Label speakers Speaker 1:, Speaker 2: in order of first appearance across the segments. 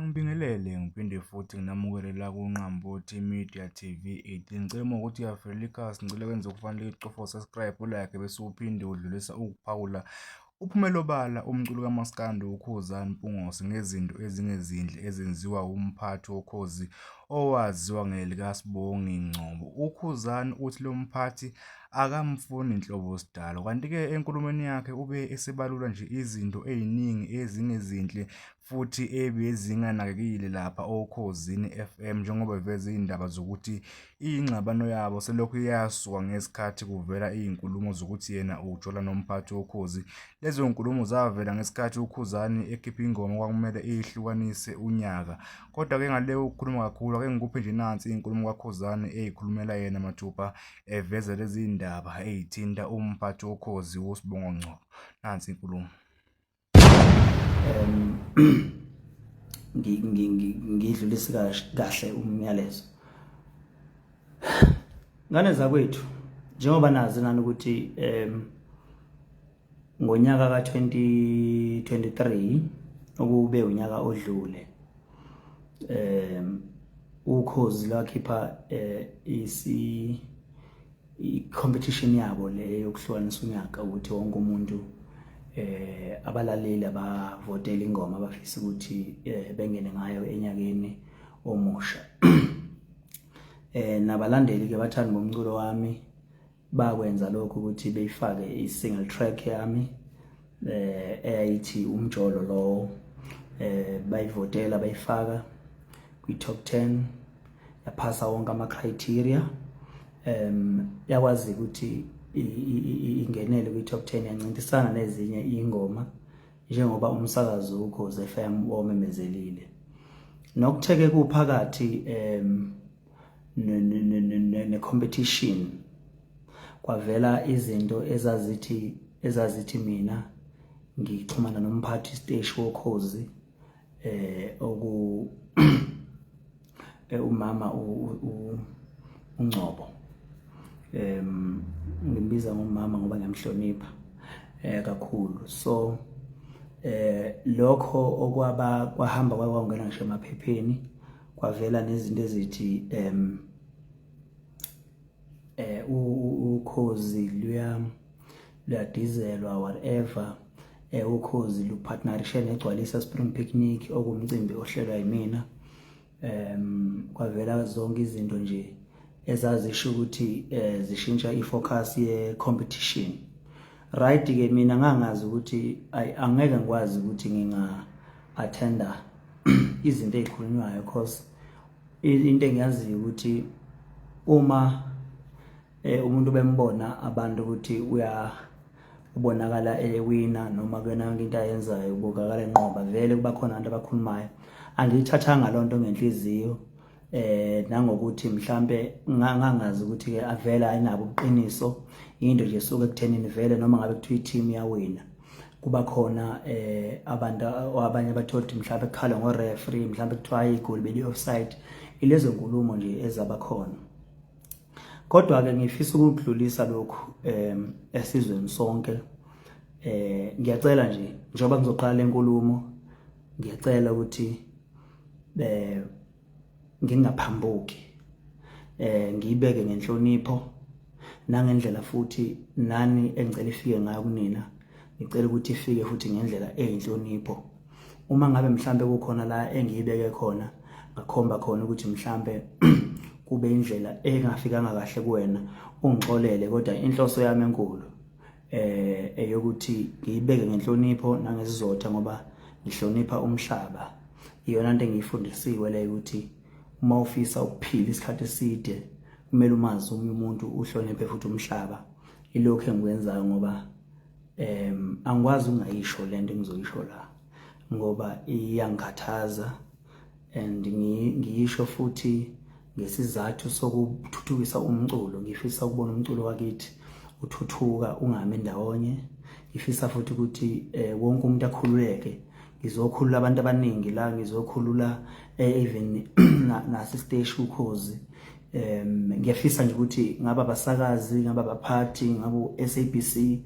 Speaker 1: Ngibingelele ngiphinde futhi nginamukelela kuNqambothi Media TV 18. Ngicela uma ukuthi uyavela ikhasi ngicela kwenze okufanele ucofa u-subscribe ulike bese uphinde udlulisa ukuphawula uphumela obala umculo kaMaskandi uKhuzani Mpungose ngezinto ezingezinhle ezenziwa umphathi woKhozi owaziwa ngelikaSibongi Ngcobo. uKhuzani uthi lo mphathi akamfuni inhlobo sidalo, kanti-ke enkulumweni yakhe ube esebalula nje izinto ey'ningi ezingezinhle futhi ebezinganakekile lapha oKhozini FM, njengoba beveza iy'ndaba zokuthi ingxabano yabo selokhu yasuka ngesikhathi kuvela iy'nkulumo zokuthi yena ujola nomphathi wokhozi. Lezo nkulumo zavela ngesikhathi uKhuzani ekhipha ingoma okwakumele ihlukanise unyaka. Kodwa-ke ngaleyo ukukhuluma kakhulu, ake ngikuphe nje nansi iy'nkulumo kaKhuzani ey'khulumela yena mathupha eveza lezi ndaba ey'thinta umphathi wokhozi uSibongo Ngcobo. Nansi inkulumo.
Speaker 2: Ngidlulise kahle umyalezo. Ngane zakwethu, njengoba nazi nani ukuthi ngonyaka ka-2023 okube unyaka odlule uKhozi lakhipha i-competition yabo le yokuhlukanisa unyaka ukuthi wonke umuntu abalaleli abavotela ingoma abafisa ukuthi bengene ngayo enyakeni omusha. Nabalandeli ke bathanda ngomculo wami bakwenza lokho ukuthi beyifake i-single track yami eyayithi umjolo lo, bayivotela bayifaka kwi-top 10, yaphasa wonke ama-criteria, yakwazi ukuthi ingenele kwi-top 10, yancintisana nezinye ingoma njengoba umsakazo uKhozi FM womemezelile. Nokutheke kuphakathi ne-competition kwavela izinto ezazithi mina ngixhumana nomphathi stage woKhozi umama uNgcobo, ngimbiza ngomama ngoba ngiyamhlonipha kakhulu. So lokho kwahamba kwangena ngisho emaphepheni, kwavela nezinto ezithi uKhozi luyadizelwa whatever, uKhozi lupartnerishe negcwalisa Spring Picnic okumcimbi ohlelwa yimina. Kwavela zonke izinto nje ezazisho ukuthi zishintsha ifocus ye-competition. Right ke mina ngangazi ukuthi angeke ngikwazi ukuthi nginga-attenda izinto ey'khulunywayo, because into engiyaziyo ukuthi uma umuntu bembona abantu ukuthi ubonakala ewina noma kuyona yonke into ayenzayo ubonakala enqoba, vele kuba khona abantu abakhulumayo. Angiyithathanga loo nto ngenhliziyo, nangokuthi mhlambe ngangazi ukuthi ke avela ayinabo ubuqiniso, into nje suke ekuthenini vele noma ngabe kuthiwa i-team yawina kuba khona abantu abanye abathothi mhlambe kukhala ngo-referee, mhlambe kuthiwa igoli beli-offside. Ilezo nkulumo nje ezaba khona. Kodwa-ke ngifisa ukudlulisa lokhu esizweni sonke. Ngiyacela nje njengoba ngizoqala le nkulumo, ngiyacela ukuthi ngingaphambuki, ngiyibeke ngenhlonipho nangendlela futhi nani engicela ifike ngayo kunina, ngicela ukuthi ifike futhi ngendlela eyinhlonipho. Uma ngabe mhlambe kukhona la engiyibeke khona ngakhomba khona ukuthi mhlambe kube indlela engafikanga kahle kuwena, ungixolele, kodwa inhloso yami enkulu eyokuthi ngiyibeke ngenhlonipho nangesizotha ngoba ngihlonipha umhlaba. Iyona nto engiyifundisiwe leyo ukuthi uma ufisa ukuphila isikhathi eside kumele umazi umuntu uhloniphe futhi umhlaba. Ilokho engikwenzayo ngoba angikwazi ungayisho lento engizoyisho la ngoba iyangikhathaza, and ngiyisho futhi ngesizathu sokuthuthukisa umculo. Ngifisa ukubona umculo wakithi uthuthuka ungami ndawonye. Ngifisa futhi ukuthi wonke umuntu akhululeke. Ngizokhulula abantu abaningi la, ngizokhulula even nasi stage uKhozi. Ngiyafisa nje ukuthi ngaba abasakazi, ngaba abaphathi, ngabo SABC,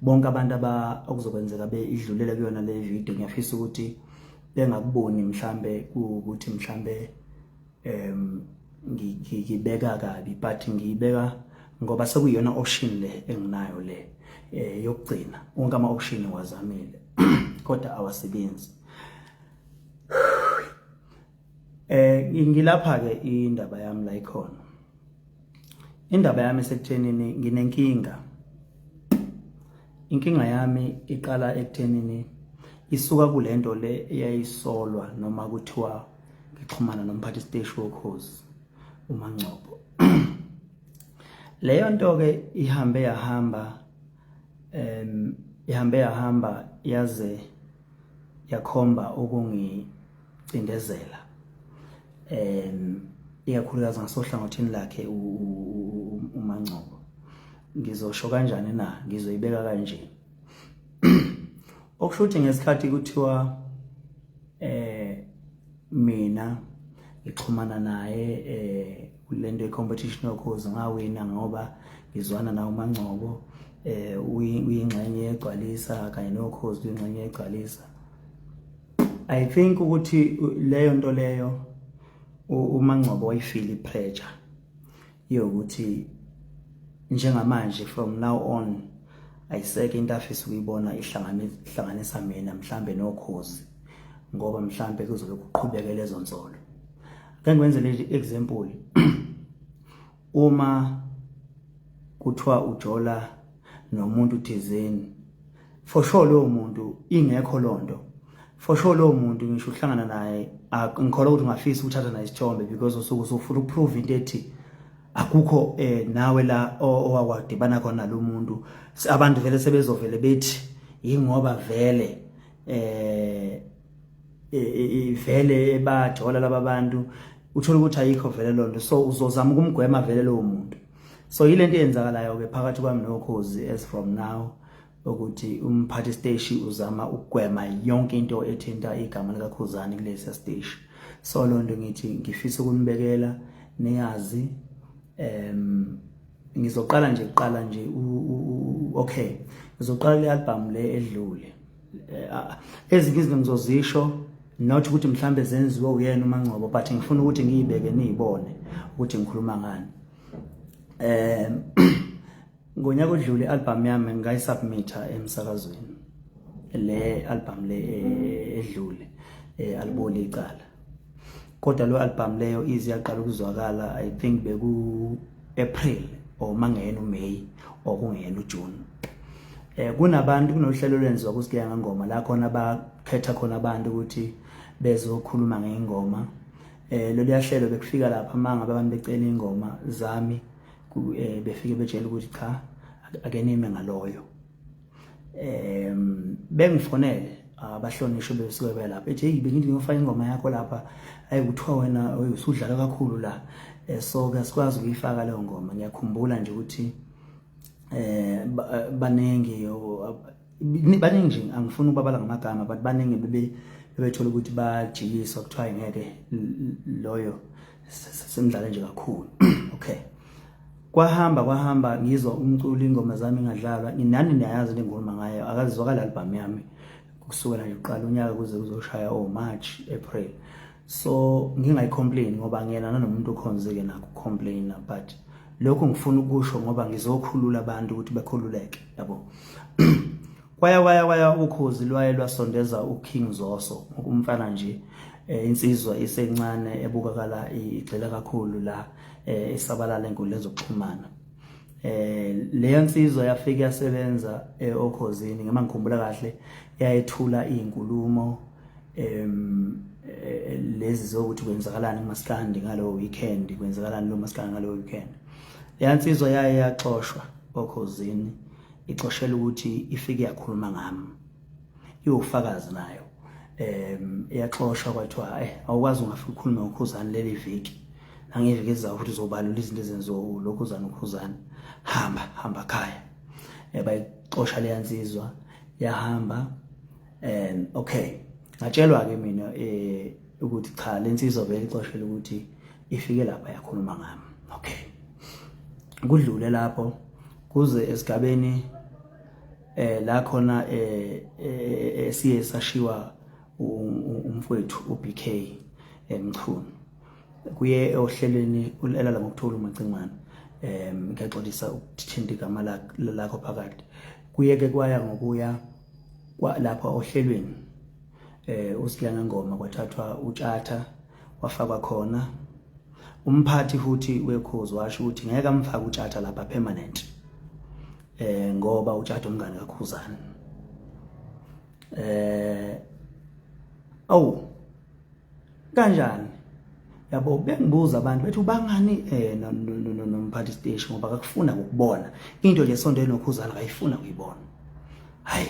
Speaker 2: bonke abantu okuzokwenzeka idlulele kuyona le video, ngiyafisa ukuthi bengakuboni mhlambe ukuthi mhlambe ngibeka kabi, but ngiyibeka ngoba sekuyiyona option le enginayo le yokugcina. Wonke ama option wazamile kodwa awasebenzi. Ngilapha ke indaba yami la ikhona. Indaba yami esekuthenini nginenkinga. Inkinga yami iqala ekuthenini isuka kulento le eyayisolwa noma kuthiwa ngixhumana nomphathi siteshi woKhozi uMangcobo. Leyo nto ke ihambe yahamba yaze yakhomba ukungicindezela ikakhulukazi ngasohlangothini lakhe uMangcobo. Ngizosho kanjani na, ngizoyibeka kanje. Okushuthi ngesikhathi kuthiwa mina ngixhumana naye kulento competition yoKhozi ngawina ngoba ngizwana nawo uMangcobo, uyingxenye yegcwalisa kanye noKhozi uyingxenye yegcwalisa. I think ukuthi leyo nto leyo uMangcobo wayifeel ipressure yokuthi njengamanje from now on ayiseke into afisa ukuyibona ihlanganisa mina mhlambe noKhozi ngoba mhlambe kuzobe kuqhubeka lezo nzolo. Ake ngwenze le example. Uma kuthiwa ujola nomuntu thizeni, for sure lo muntu ingekho lonto, for sure lo muntu ngisho uhlangana naye ngikholwa ukuthi ungafisa ukuthatha naye isithombe because usufuna ukuprove into ethi akukho nawe la owakwadibana khona lo muntu. Abantu vele sebezovele bethi ingoba vele vele bajola laba bantu, uthola ukuthi ayikho vele lonto, so uzozama ukumgwema vele lo muntu. So yilento eyenzakalayo ke phakathi kwami noKhozi as from now ukuthi umphathi siteshi uzama ukugwema yonke into ethinta igama likaKhuzani kulesi stage. So lonto ngithi ngifisa ukunibekela niyazi. Ngizoqala nje okay, ngizoqala le album le edlule. Ezinye izinto ngizozisho not ukuthi mhlambe zenziwe uyena uMangcobo, but ngifuna ukuthi ngiyibeke nizibone ukuthi ngikhuluma ngani. Ngonyaka odlule album yami ngayisubmita emsakazweni. Le album le edlule aliboli icala. Kodwa lo album leyo yaqala ukuzwakala I think beku April or mangena uMay or kungena uJune. Kunabantu kunohlelo lwenziwa kusikeka ngoma la khona bakhetha khona abantu ukuthi bezokhuluma ngengoma. Lo liyahlelo bekufika lapha manga abantu becela ingoma zami befike betshela ukuthi cha akenime ngaloyo. Bengifonele abahlonishwe besuke lapha ethi hey bengithi ngiyofaka ingoma yakho lapha ayikuthiwa wena usudlala kakhulu la, so ke sikwazi ukuyifaka leyo ngoma. Ngiyakhumbula nje ukuthi baningi nje angifuni ukubabala ngamagama, but baningi bebethola ukuthi bajikiswa kuthiwa ngeke loyo semdlala nje kakhulu. Okay, kwahamba ngizwa umculo ingoma zami ngadlalwa. Nani niyayazi lengoma ngayo, akazizwakala album yami kusukela nje uqala unyaka kuze kuzoshaya March April. So ngingayicomplain ngoba ngiyena nomuntu okhonzeke nakho complain, but lokho ngifuna ukusho ngoba ngizokhulula abantu ukuthi bekhululeke, yabo. Kwaya uKhozi lwasondeza uKing Zoso, umfana nje insizwa isencane ebukakala igxila kakhulu la esabalala enkundleni zokuxhumana. Leyo nsizwa yafika yasebenza oKhozini, ngema ngikhumbula kahle yayethula izinkulumo lezi zokuthi kwenzakalani kumaskandi ngalo weekend, kwenzakalani lo maskandi ngalo weekend. Yansizwa yaxoshwa oKhozini, ixoshela ukuthi ifike yakhuluma ngami, iwufakazi nayo. Yaxoshwa kwathiwa awukwazi ungafika ukukhuluma ngoKhuzani leli viki, nangeviki ezayo futhi uzobalula izinto ezenziwa uKhuzani, hamba khaya. Bayixosha le yansizwa yahamba. Okay, ngatshelwa ke mina ukuthi cha lensizwa vele ixoshela ukuthi ifike lapha yakhuluma ngami. Okay, kudlule lapho kuze esigabeni la khona siye sashiwa umfowethu uBK Mchunu kuye ohlelweni ulala ngokuthola umacingwane ngiyaxolisa ukuthinta igama lakho phakathi kuye ke kwaya ngokuya lapha ohlelweni uSiyana Ngoma kwathathwa uTshatha wafakwa khona umphathi futhi weKhozi washo ukuthi ngeke amfake uTshatha lapha permanent ngoba uTshatha umngane kaKhuzani kanjani yabo bengibuza abantu bethi ubangani nomphathi station ngoba akufuna ukubona into nje sondele noKhuzani akayifuna ukuyibona hayi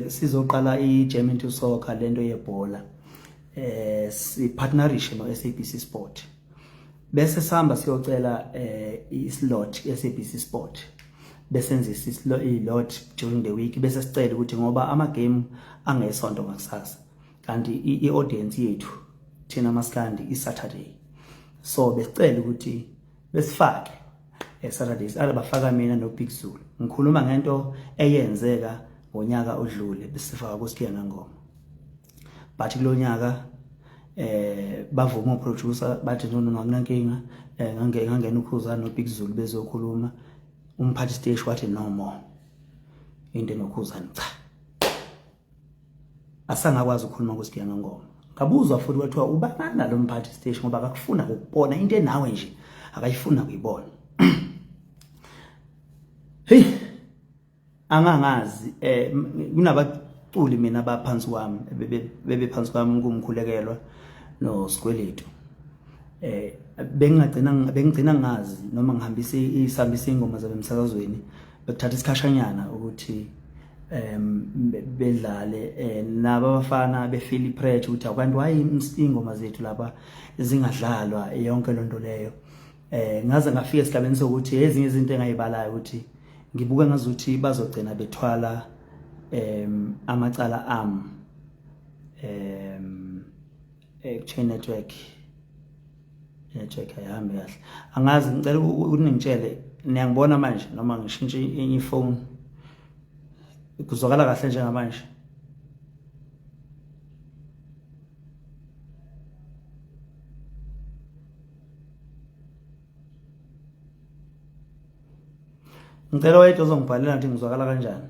Speaker 2: sizoqala iGerman to Soccer lento yebhola si partnership no SABC Sport bese sihamba siyocela islot SABC Sport besenzisa islot during the week bese sicela ukuthi ngoba ama game angesonto ngakusasa kanti iaudience yethu thina maskandi iSaturday so besicela ukuthi besifake Saturdays alabafaka mina noBig Zulu ngikhuluma ngento eyenzeka ngonyaka odlule besifaka kuSiyana Ngoma bathi kulonyaka bavuma uproducer bathi no akunankinga ngangena uKhuzani noBig Zulu bezokhuluma umphathi stage wathi no more into noKhuzani cha asangakwazi ukukhuluma kuSiyana Ngoma ngabuzwa futhi kwathiwa ubani nalo mphathi stage ngoba akakufuna ukubona into enawe nje akayifuna ukuyibona hey angangazi kunabaculi mina abaphansi kwami bebephansi kwami kumkhulekelwa noSikweletu bengigcina ngazi noma ngihambise isambisa ingoma zabe emsakazweni bekuthatha isikhashanyana ukuthi bedlale nabafana befeel pressure ukuthi akwanti why ingoma zethu lapha zingadlalwa yonke lonto leyo ngaze ngafika esigabeni sokuthi ezinye izinto engayibalayo ukuthi ngibuka ngazuthi bazogcina bethwala amacala chain network ayihambi kahle angazi ngicela ukuthi ningitshele niyangibona manje noma ngishintshe iphone kuzwakala kahle njengamanje ngicela wayedwa uzongibhalela ukuthi ngizwakala kanjani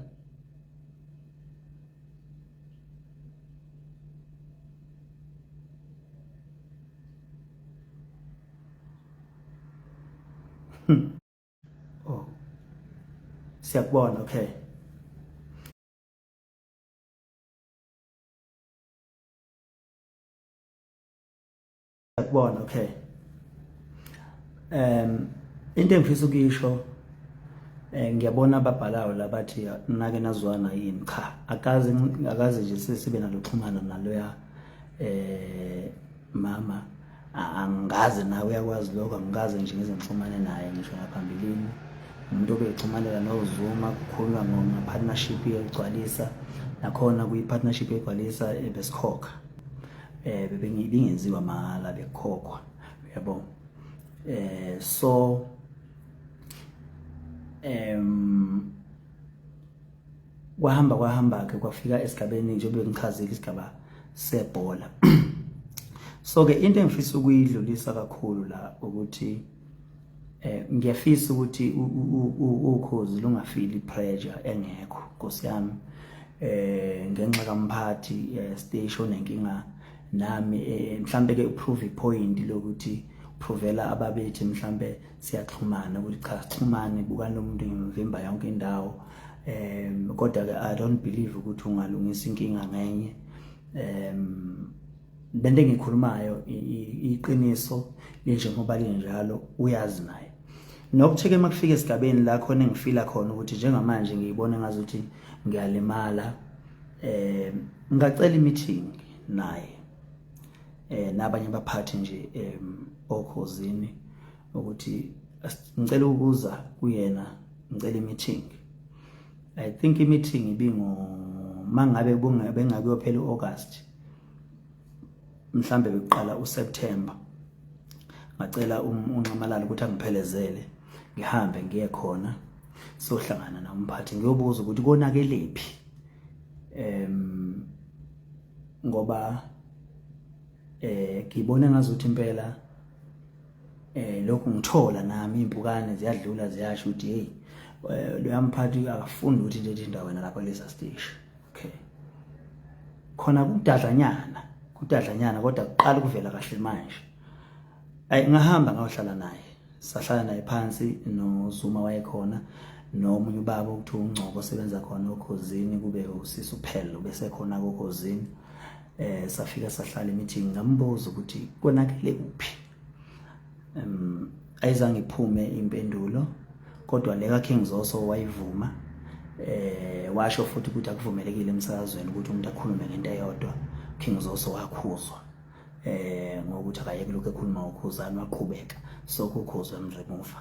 Speaker 2: oh siyakubona okay siyakubona okay into engifisa ukuyisho ngiyabona ababhalayo labathi nake nazwana yini cha akaze nje sibe naloxhumana naloya mama angazi nawe uyakwazi lokho angikaze nje ngizexhumane naye ngisho ngaphambilini umuntu obexhumanela noZuma kukhulwa ngoma partnership yegcwalisa nakhona kuyi partnership yegcwalisa besikhokha bengenziwa mahala bekhokhwa yabo so kwahamba ke kwafika esigabeni nje bengichazile isigaba sebhola so ke into engifisa ukuyidlulisa kakhulu la ukuthi ngiyafisa ukuthi uKhozi lungafeel pressure engekho Nkosi yami ngenxa kamphathi station nenkinga nami mhlambe ke uprove point lokuthi provela ababethi mhlambe siyaxhumana ukuthi cha sixhumane bukani umuntu ngimvimba yonke indawo kodwa ke I don't believe ukuthi ungalungisa inkinga ngenye lento engikhulumayo iqiniso njengoba linjalo uyazi naye nokutheke makufika esigabeni la khona engifila khona ukuthi njengamanje ngiyibona ngazuthi ngiyalimala ngacela meeting naye nabanye abaphathi nje okhozini ukuthi ngicela ukuza kuyena ngicela meeting I think meeting ibingo mangabe bengakuyo phela uAugust mhlambe beqala uSeptember ngacela unqamalala ukuthi angiphelezele ngihambe ngiye khona sohlangana nomphathi ngiyobuza ukuthi konakelephi ngoba ngibona ngazuthi impela lokhu ngithola nami impukane ziyadlula ziyasho ukuthi hey lo mphathi akafundi ukuthi into indawo wena lapha lesa stage. Okay, khona kudadlanyana kodwa kuqala kuvela kahle manje. Ngahamba ngayohlala naye, sahlala naye phansi noZuma wayekhona nomunye ubaba okuthiwa uNgcobo osebenza khona uKhuzani, kube usisi uphelo bese khona uKhuzani. Safika sahlala meeting ngambuza ukuthi konakele kuphi. Ayizange iphume impendulo kodwa leka King Zoso wayivuma. Washo futhi ukuthi akuvumelekile emsakazweni ukuthi umuntu akhulume ngento eyodwa. King Zoso wakhuzwa ngokuthi akayeke lokho ekhuluma uKhuzani, waqhubeka so uKhozi wamremove.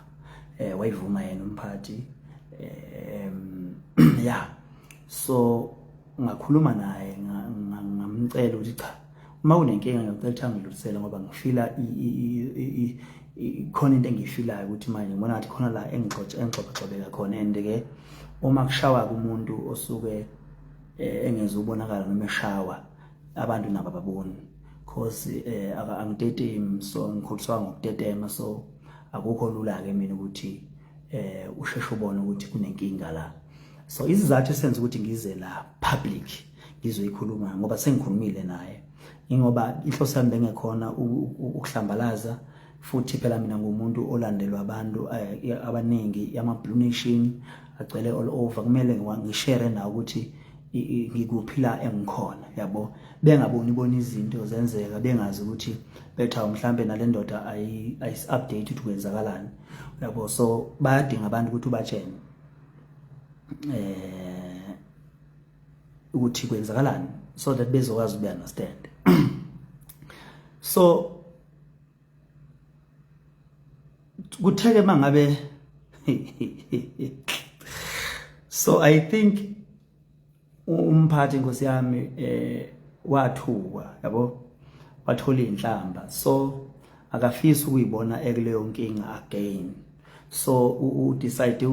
Speaker 2: Wayivuma yena umphathi. Yeah, so ngakhuluma naye ngamcela ukuthi cha, uma unenkinga ngicela ukuthi angidlulisele ngoba ngifila khona into engiyifilayo ukuthi manje ngibona ngathi khona la engixoxexobeka khona. And ke uma kushawa kumuntu osuke engeze ubonakala noma eshawa abantu nabo ababoni, cause angitetemi, so ngikhuliswa ngokutetema, so akukho lula ke mina ukuthi usheshe ubone ukuthi kunenkinga la. So isizathu esenza ukuthi ngize la public ngizoyikhuluma ngoba sengikhulumile naye, ingoba inhloso yami bengekhona ukuhlambalaza, futhi phela mina ngumuntu olandelwa abantu abaningi, ama Blue Nation agcwele all over. Kumele ngishare nawo ukuthi ngikuphi la engikhona, yabo, bengaboni izinto zenzeka, bengazi ukuthi bethawu mhlambe nalendoda ayi-update ukuthi kwenzakalani, yabo. So bayadinga abantu ukuthi ubatshene ukuthi kwenzakalani so that bezokwazi ube understand. So kutheke mangabe so I think umphathi Nkosi yami wathuka, yabo, wathola inhlamba, so akafisi ukuyibona ekuleyo nkinga again, so u decide